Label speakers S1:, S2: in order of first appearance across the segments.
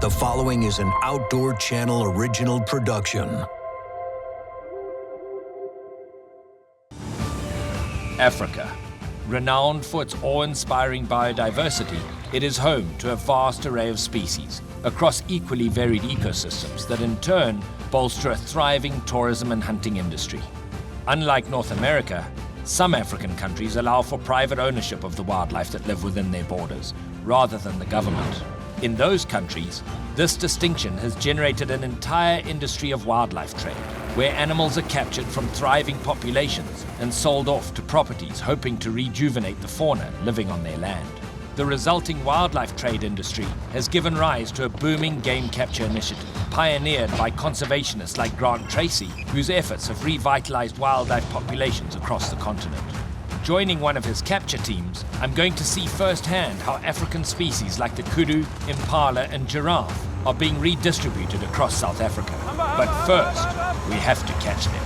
S1: The following is an Outdoor Channel original production.
S2: Africa. Renowned for its awe-inspiring biodiversity, it is home to a vast array of species across equally varied ecosystems that in turn bolster a thriving tourism and hunting industry. Unlike North America, some African countries allow for private ownership of the wildlife that live within their borders, rather than the government. In those countries, this distinction has generated an entire industry of wildlife trade, where animals are captured from thriving populations and sold off to properties hoping to rejuvenate the fauna living on their land. The resulting wildlife trade industry has given rise to a booming game capture initiative, pioneered by conservationists like Tracy, whose efforts have revitalized wildlife populations across the continent. Joining one of his capture teams, I'm going to see firsthand how African species like the Kudu, Impala and Giraffe are being redistributed across South Africa. But first, we have to catch them.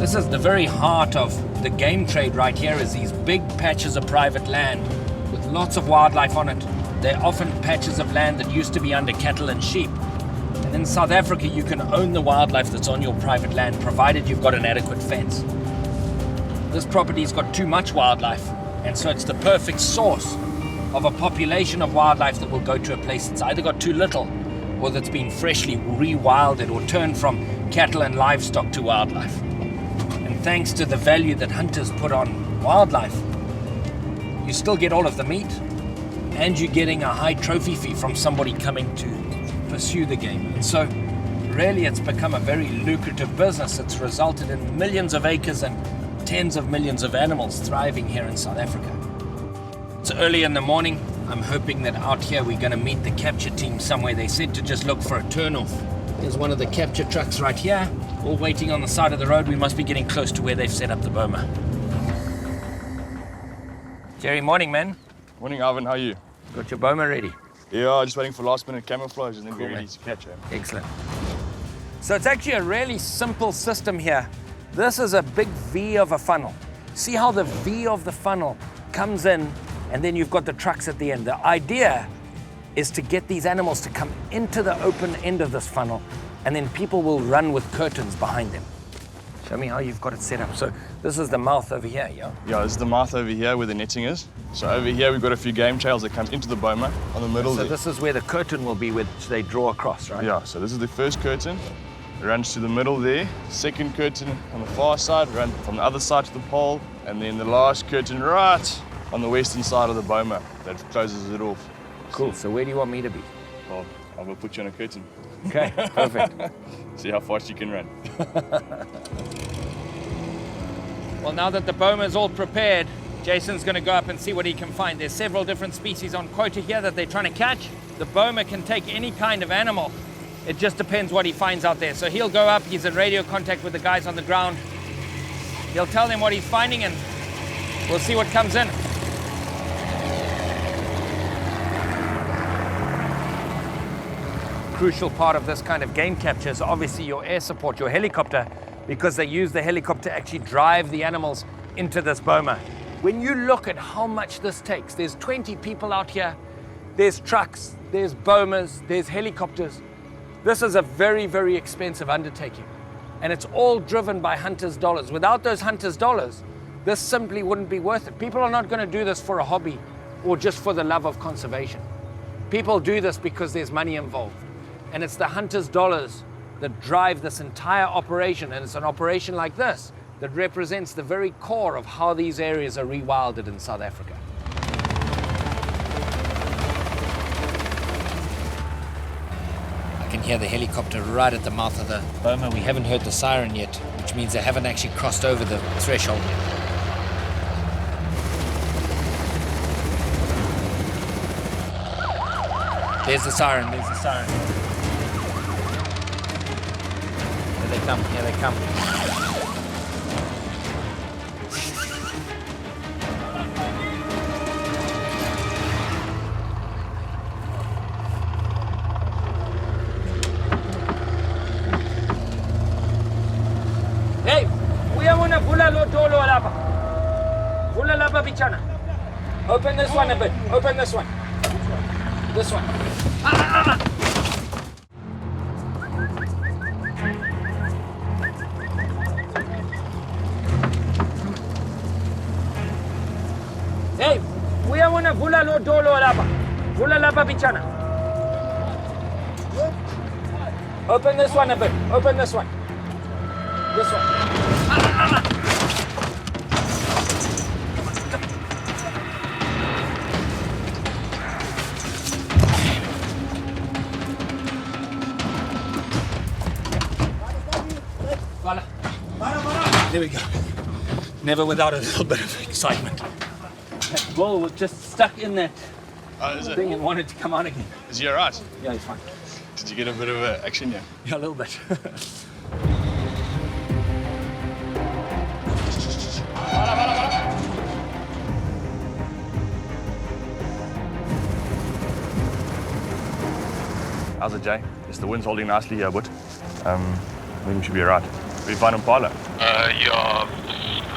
S2: This is the very heart of the game trade right here, is these big patches of private land with lots of wildlife on it. They're often patches of land that used to be under cattle and sheep. And in South Africa, you can own the wildlife that's on your private land, provided you've got an adequate fence. This property's got too much wildlife, and so it's the perfect source of a population of wildlife that will go to a place that's either got too little or that's been freshly rewilded or turned from cattle and livestock to wildlife. Thanks to the value that hunters put on wildlife, you still get all of the meat, and you're getting a high trophy fee from somebody coming to pursue the game. And so really it's become a very lucrative business. It's resulted in millions of acres and tens of millions of animals thriving here in South Africa. It's early in the morning. I'm hoping that out here we're going to meet the capture team somewhere. They said to just look for a turnoff. There's one of the capture trucks right here, all waiting on the side of the road. We must be getting close to where they've set up the boma. Jerry, morning, man.
S3: Morning, Alvin. How are you?
S2: Got your boma ready?
S3: Yeah, just waiting for last minute camouflage and then
S2: Cool,
S3: be ready
S2: man.
S3: to catch him.
S2: Excellent. So it's actually a really simple system here. This is a big V of a funnel. See how the V of the funnel comes in, and then you've got the trucks at the end. The idea is to get these animals to come into the open end of this funnel, and then people will run with curtains behind them. Show me how you've got it set up. So this is the mouth over here, yeah?
S3: Yeah, this is the mouth over here where the netting is. So over here we've got a few game trails that come into the boma on the middle
S2: So
S3: there.
S2: this is where the curtain will be, which they draw across, right?
S3: Yeah, so this is the first curtain. It runs to the middle there. Second curtain on the far side, run from the other side to the pole. And then the last curtain right on the western side of the boma that closes it off.
S2: Cool, so where do you want me to be?
S3: Well, I'm gonna put you on a curtain.
S2: Okay, perfect.
S3: See how fast you can run.
S4: Well, now that the boma is all prepared, Jason's going to go up and see what he can find. There's several different species on quota here that they're trying to catch. The boma can take any kind of animal. It just depends what he finds out there. So he'll go up, he's in radio contact with the guys on the ground. He'll tell them what he's finding and we'll see what comes in.
S2: Crucial part of this kind of game capture is obviously your air support, your helicopter, because they use the helicopter to actually drive the animals into this boma. When you look at how much this takes, there's 20 people out here, there's trucks, there's bomas, there's helicopters. This is a very, very expensive undertaking. And it's all driven by hunters' dollars. Without those hunters' dollars, this simply wouldn't be worth it. People are not going to do this for a hobby or just for the love of conservation. People do this because there's money involved. And it's the hunters' dollars that drive this entire operation. And it's an operation like this that represents the very core of how these areas are rewilded in South Africa. I can hear the helicopter right at the mouth of the boma. We haven't heard the siren yet, which means they haven't actually crossed over the threshold yet. There's the siren, there's the siren. Here they come, here they come. Bichana. Open this one a bit. Open this one. This one. Hey, we are gonna vula lo dolo lapa. Vula lapa Bichana. Open this one a bit. Open this one. This one. There we go. Never without a little bit of excitement. That bull was just stuck in that thing and wanted to come out again.
S3: Is he all right?
S2: Yeah, he's fine.
S3: Did you get a bit of action here?
S2: Yeah, a little bit.
S3: How's it, Jay? Yes, the wind's holding nicely here, but I think we should be all right. Did we find Impala?
S5: Yeah,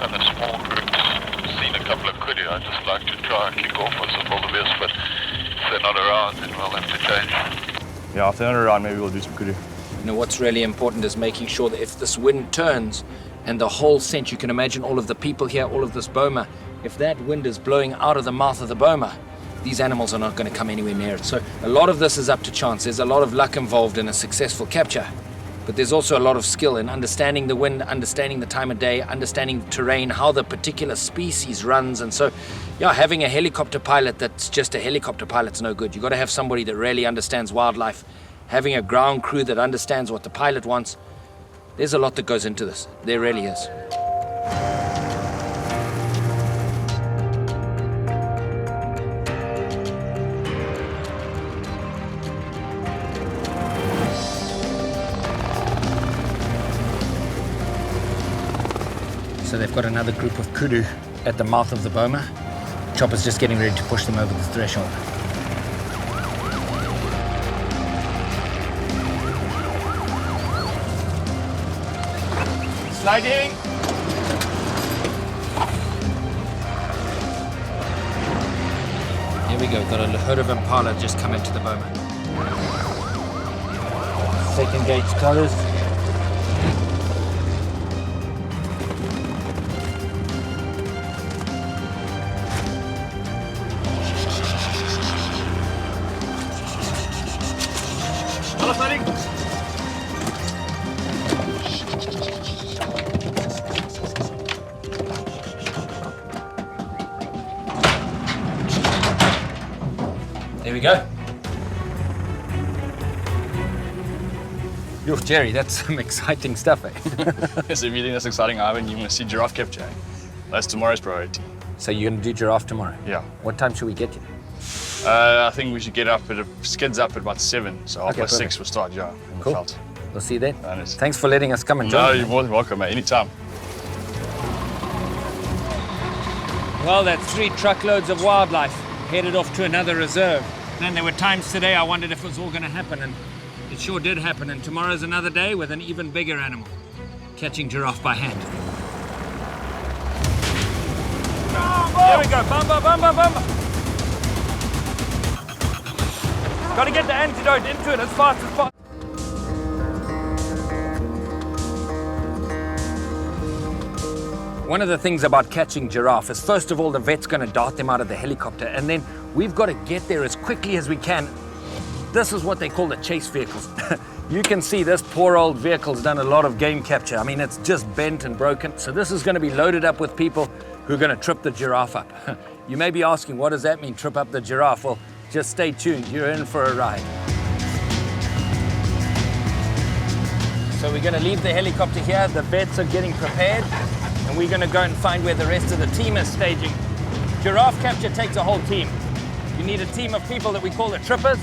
S5: and a small group. Seen a couple of Kudu. I'd just like to try and kick off with some wildebeest, but if they're not around, then we'll have to change.
S3: Yeah, if they're not around, maybe we'll do some Kudu.
S2: You know, what's really important is making sure that if this wind turns and the whole scent, you can imagine all of the people here, all of this boma, if that wind is blowing out of the mouth of the boma, these animals are not going to come anywhere near it. So a lot of this is up to chance. There's a lot of luck involved in a successful capture, but there's also a lot of skill in understanding the wind, understanding the time of day, understanding the terrain, how the particular species runs. And so, yeah, having a helicopter pilot that's just a helicopter pilot's no good. You've got to have somebody that really understands wildlife, having a ground crew that understands what the pilot wants. There's a lot that goes into this. There really is. So they've got another group of Kudu at the mouth of the boma. Chopper's just getting ready to push them over the threshold.
S3: Sliding!
S2: Here we go, got a herd of Impala just come into the boma. Second gate closed. There we go. Yo, Jerry, that's some exciting stuff, eh?
S3: Yes, if you think that's exciting, Ivan, you want to see giraffe capture. That's tomorrow's priority.
S2: So you're going to do giraffe tomorrow?
S3: Yeah.
S2: What time should we get you?
S3: I think we should get up skids up at about 7, so half past 6 we'll start, yeah. In
S2: Cool.
S3: the veld.
S2: We'll see you then.
S3: And
S2: Thanks for letting us come and
S3: No,
S2: join.
S3: you're more than welcome, mate. Anytime.
S4: Well, that's 3 truckloads of wildlife headed off to another reserve. Then there were times today I wondered if it was all going to happen, and it sure did happen. And tomorrow's another day with an even bigger animal, catching giraffe by hand. There we go, bumba, bumba, bumba. Got to get the antidote into it as fast as possible.
S2: One of the things about catching giraffe is, first of all, the vet's going to dart them out of the helicopter, and then we've got to get there as quickly as we can. This is what they call the chase vehicles. You can see this poor old vehicle's done a lot of game capture. I mean, it's just bent and broken. So this is going to be loaded up with people who are going to trip the giraffe up. You may be asking, what does that mean, trip up the giraffe? Well, just stay tuned. You're in for a ride. So we're going to leave the helicopter here. The vets are getting prepared, and we're going to go and find where the rest of the team is staging. Giraffe capture takes a whole team. You need a team of people that we call the trippers.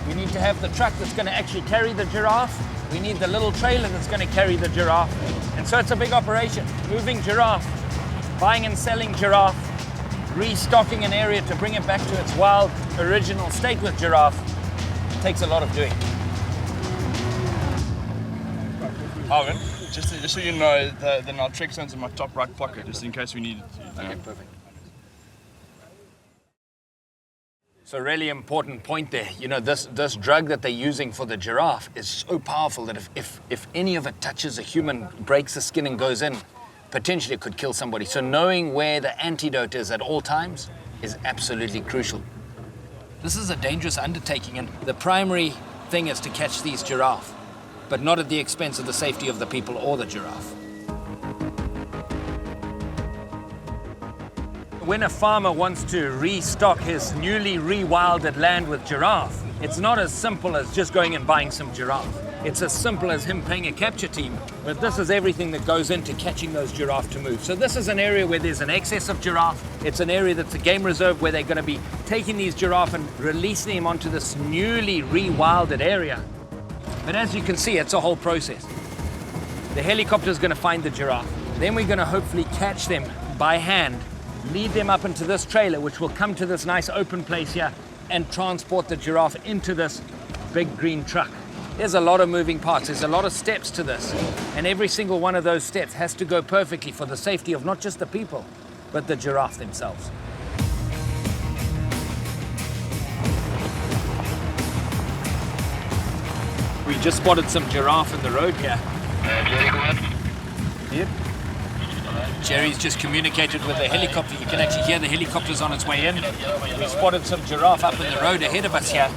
S2: We need to have the truck that's going to actually carry the giraffe. We need the little trailer that's going to carry the giraffe. And so it's a big operation. Moving giraffe, buying and selling giraffe, restocking an area to bring it back to its wild, original state with giraffe. It takes a lot of doing.
S3: Arvin, just so you know, the naltrexone's in my top right pocket, just in case we need it.
S2: Okay, perfect. So a really important point there. You know, this drug that they're using for the giraffe is so powerful that if any of it touches a human, breaks the skin and goes in, potentially it could kill somebody. So knowing where the antidote is at all times is absolutely crucial. This is a dangerous undertaking, and the primary thing is to catch these giraffe, but not at the expense of the safety of the people or the giraffe. When a farmer wants to restock his newly rewilded land with giraffe, it's not as simple as just going and buying some giraffe. It's as simple as him paying a capture team, but this is everything that goes into catching those giraffe to move. So this is an area where there's an excess of giraffe. It's an area that's a game reserve where they're going to be taking these giraffe and releasing them onto this newly rewilded area. But as you can see, it's a whole process. The helicopter is going to find the giraffe. Then we're going to hopefully catch them by hand, lead them up into this trailer, which will come to this nice open place here and transport the giraffe into this big green truck. There's a lot of moving parts. There's a lot of steps to this. And every single one of those steps has to go perfectly for the safety of not just the people, but the giraffe themselves. We just spotted some giraffe in the road here.
S5: Jerry, go ahead.
S2: Yep. Jerry's just communicated with the helicopter. You can actually hear the helicopter's on its way in. We spotted some giraffe up in the road ahead of us here.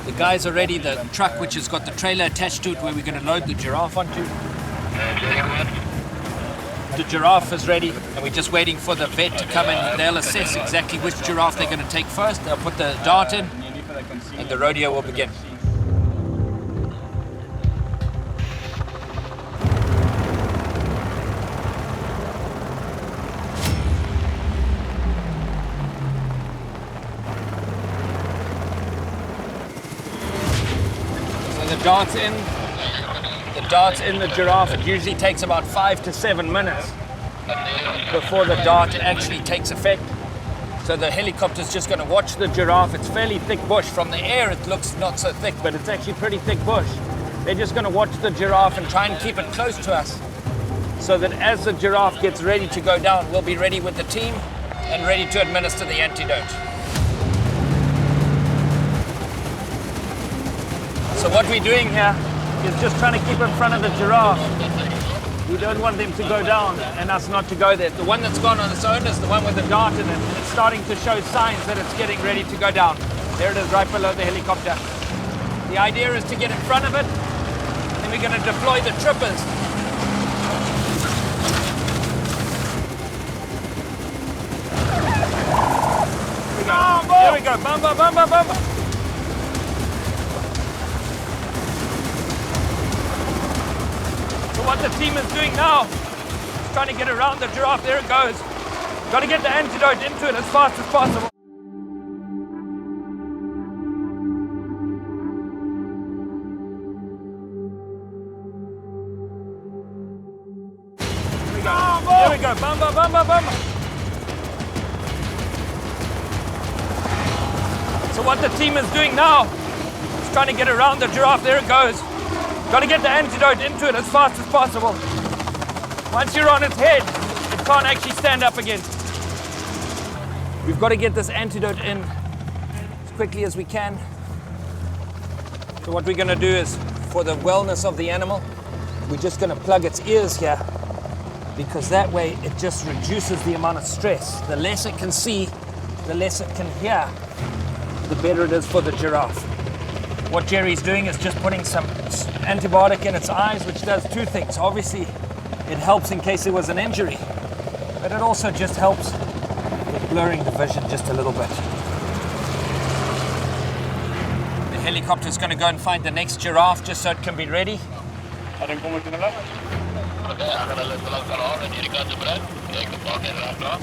S2: The guys are ready, the truck which has got the trailer attached to it where we're going to load the giraffe onto.
S5: Jerry, go ahead.
S2: The giraffe is ready and we're just waiting for the vet to come in. They'll assess exactly which giraffe they're going to take first. They'll put the dart in and the rodeo will begin. The dart's in the giraffe. It usually takes about 5 to 7 minutes before the dart actually takes effect. So the helicopter's just going to watch the giraffe. It's fairly thick bush. From the air it looks not so thick, but it's actually pretty thick bush. They're just going to watch the giraffe and try and keep it close to us so that as the giraffe gets ready to go down, we'll be ready with the team and ready to administer the antidote. So what we're doing here is just trying to keep in front of the giraffe. We don't want them to go down and us not to go there. The one that's gone on its own is the one with the dart in it. It's starting to show signs that it's getting ready to go down. There it is right below the helicopter. The idea is to get in front of it, and we're going to deploy the trippers. Here we go. Here we go. Bumba, bumba, bumba. So what the team is doing now is trying to get around the giraffe. There it goes. Got to get the antidote into it as fast as possible. Here we go. Here we go. Bumba, bumba, bumba. So what the team is doing now is trying to get around the giraffe. There it goes. Got to get the antidote into it as fast as possible. Once you're on its head, it can't actually stand up again. We've got to get this antidote in as quickly as we can. So what we're going to do is, for the wellness of the animal, we're just going to plug its ears here, because that way it just reduces the amount of stress. The less it can see, the less it can hear, the better it is for the giraffe. What Jerry's doing is just putting some antibiotic in its eyes, which does two things. Obviously, it helps in case there was an injury, but it also just helps with blurring the vision just a little bit. The helicopter's going to go and find the next giraffe just so it can be ready.
S5: Okay, I'm going to let the local on and you got the bread. Take the pocket after.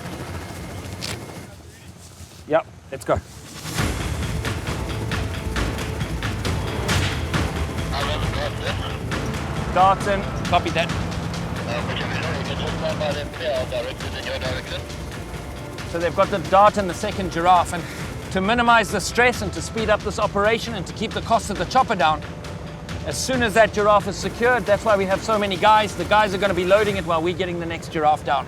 S2: Yep, let's go. Darts in, copy that. So they've got the dart in the second giraffe, and to minimize the stress and to speed up this operation and to keep the cost of the chopper down, as soon as that giraffe is secured, that's why we have so many guys. The guys are going to be loading it while we're getting the next giraffe down.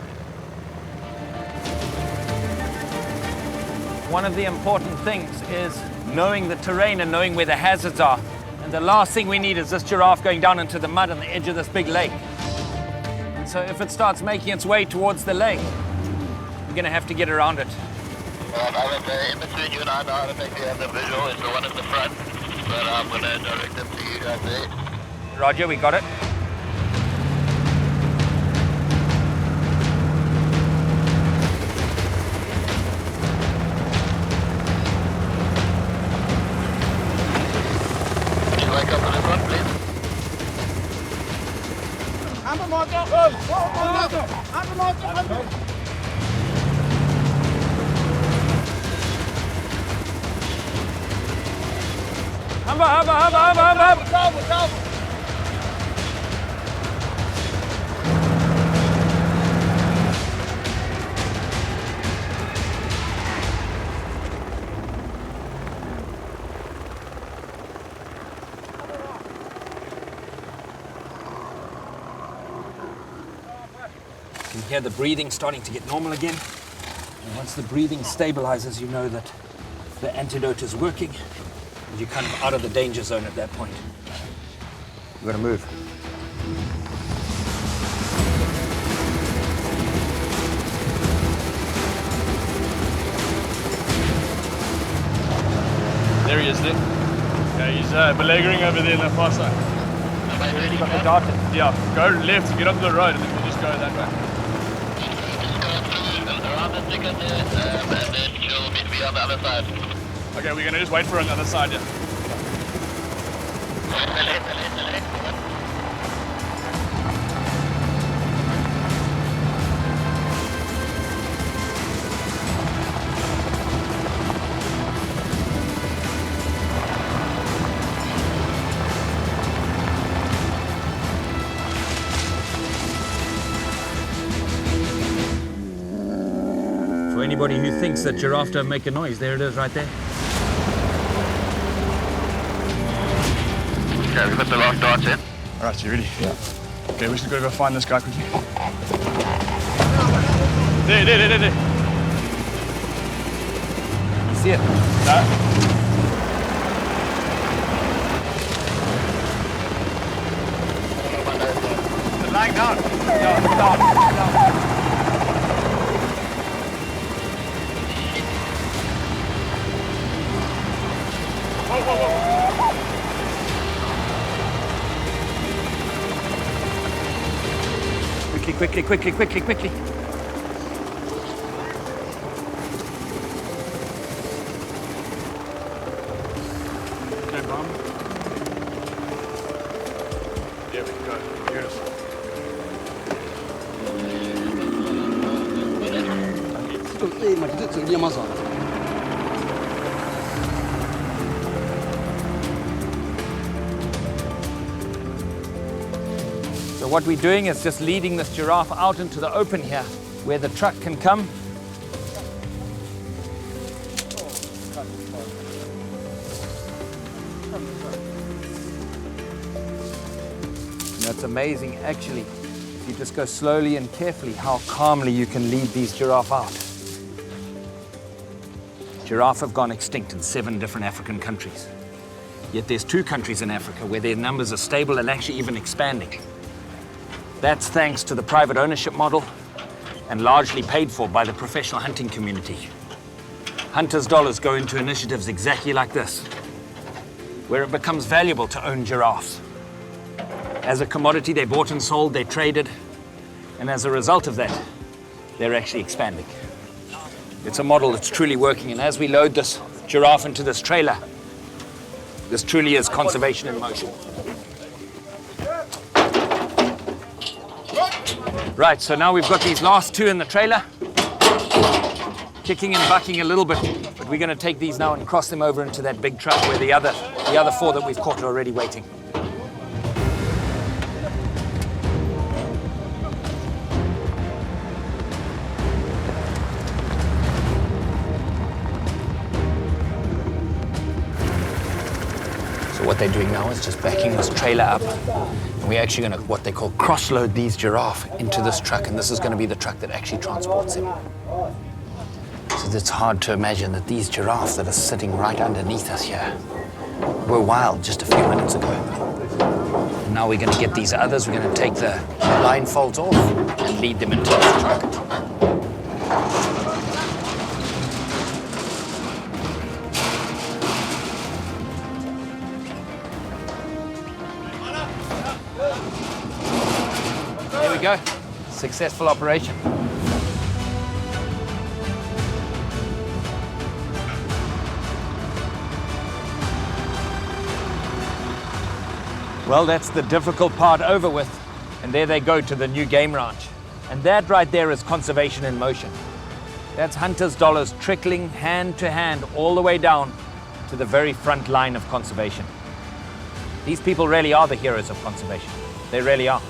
S4: One of the important things is knowing the terrain and knowing where the hazards are. And the last thing we need is this giraffe going down into the mud on the edge of this big lake. And so if it starts making its way towards the lake, we're going to have to get around it.
S5: In between you and I now, I don't think you have the visual. It's the one in the front, but I'm going to direct them to you guys there.
S4: Roger, we got it.
S5: Would you like up on this one, please?
S2: You can hear the breathing starting to get normal again. And once the breathing stabilizes, you know that the antidote is working. And you're kind of out of the danger zone at that point. You've got to move.
S3: There he is there. Yeah, he's beleaguering over there in the far side.
S4: You already got the dart in.
S3: Yeah, go left, get onto the road, and then we'll just go that way.
S5: Around the thicket there, and then she'll be on the other side.
S3: Okay, we're gonna just wait for her on the other side, yeah.
S2: For anybody who thinks that giraffe don't make a noise, there it is right there.
S5: Okay, we've got the last darts in.
S3: All right, you ready? Yeah. Okay, we just gotta go find this guy quickly. There.
S4: You see it?
S3: No.
S4: Lying down. Down. Quickly.
S3: Okay, Mom. There we go. Beautiful.
S4: So what we're doing is just leading this giraffe out into the open here, where the truck can come. And it's amazing, actually, if you just go slowly and carefully, how calmly you can lead these giraffe out. Giraffe have gone extinct in 7 different African countries. Yet there's 2 countries in Africa where their numbers are stable and actually even expanding. That's thanks to the private ownership model and largely paid for by the professional hunting community. Hunters' dollars go into initiatives exactly like this, where it becomes valuable to own giraffes. As a commodity, they're bought and sold, they're traded, and as a result of that, they're actually expanding. It's a model that's truly working, and as we load this giraffe into this trailer, this truly is conservation in motion. Right, so now we've got these last 2 in the trailer, kicking and bucking a little bit, but we're going to take these now and cross them over into that big truck where the other 4 that we've caught are already waiting. So what they're doing now is just backing this trailer up. And we're actually going to, what they call, cross-load these giraffe into this truck, and this is going to be the truck that actually transports them. This
S2: because it's hard to imagine that these giraffes that are sitting right underneath us here were wild just a few minutes ago. And now we're going to get these others, we're going to take the blindfolds off and lead them into this truck. There we go. Successful operation. Well, that's the difficult part over with. And there they go to the new game ranch. And that right there is conservation in motion. That's hunters' dollars trickling hand to hand all the way down to the very front line of conservation. These people really are the heroes of conservation. They really are.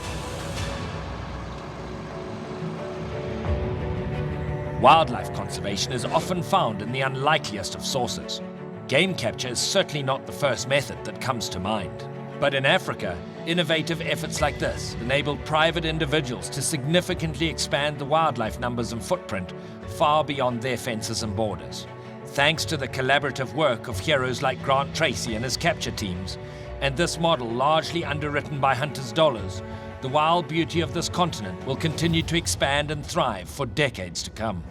S2: Wildlife conservation is often found in the unlikeliest of sources. Game capture is certainly not the first method that comes to mind. But in Africa, innovative efforts like this enable private individuals to significantly expand the wildlife numbers and footprint far beyond their fences and borders. Thanks to the collaborative work of heroes like Tracy and his capture teams, and this model largely underwritten by hunters' dollars, the wild beauty of this continent will continue to expand and thrive for decades to come.